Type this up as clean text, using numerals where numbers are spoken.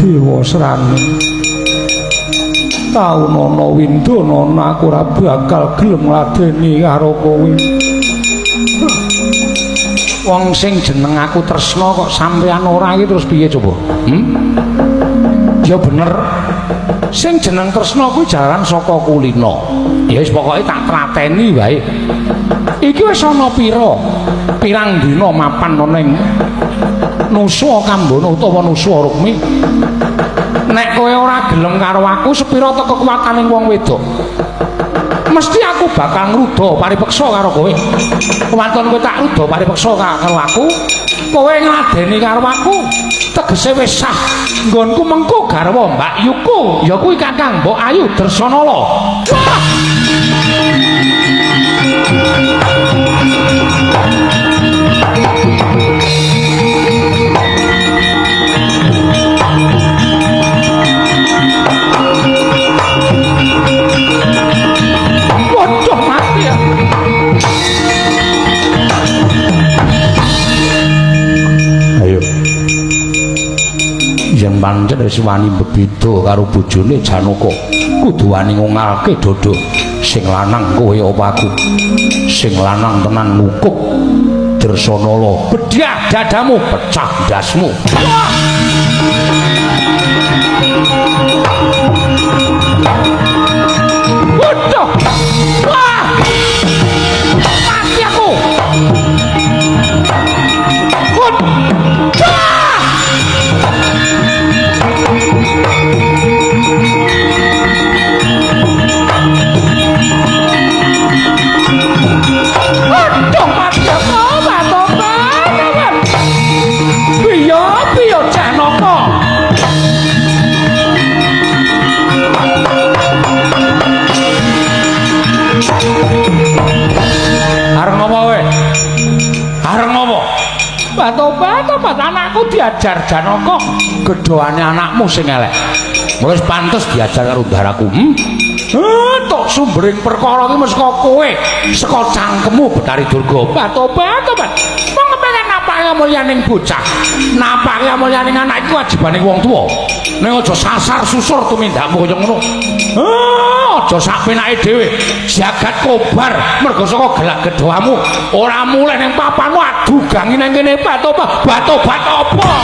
Dewa Serani taun ana Windana aku ora bakal gelem ngladeni karo kowe. Wong sing jeneng aku tresna kok sampeyan ora iki terus piye coba? Ya bener. Sing jeneng tresna kuwi jaran saka kulina. Ya wis pokoke tak trateni wae. Iki wis ana pira? Pirang dina mapan ana ning Nusa Kambana utawa Nusa Rukmi. Nek kowe ora gelem karo aku sepira to kekuwataning wong wedok. Mesti aku bakal ngruda paripeksa karo kowe. Kemantun kowe tak ruda paripeksa karo aku, kowe ngladeni karo aku. Tegese wis sah nggonku mengko garwa Mbak Yuku, ya kuwi Kakang Mbok Ayu Dresanala. Waduh mati ya. Ayo. Yen pancen wis wani bebeda karo bojone Janaka, kudu wani ngungalke dodo. Sing lanang kowe apa aku? Sing lanang tenan nukuk Dresanala, bedah dadamu, pecah ndasmu. Waduh. Wah! Mati aku. Waduh, mati aku. Batoban. Piye Janaka? Areng apa kowe? Areng apa? Batobat anakku diajar Janaka, gedhoane anakmu sing elek. Wis pantes diajar karo ndaraku. Tok sumbering perkara iki mesti saka kowe, saka cangkemmu Betari Durga. Batobat. Wong kepengen napake mulyaning bocah, napake mulyaning anak iku wajibane wong tuwa. Ning aja sasar susur tumindakmu kaya ngono. Aja sak penake dhewe. Jagat kobar mergo saka gelak gedhoamu. Ora mulih ning papanmu adugangi nang kene batobat apa?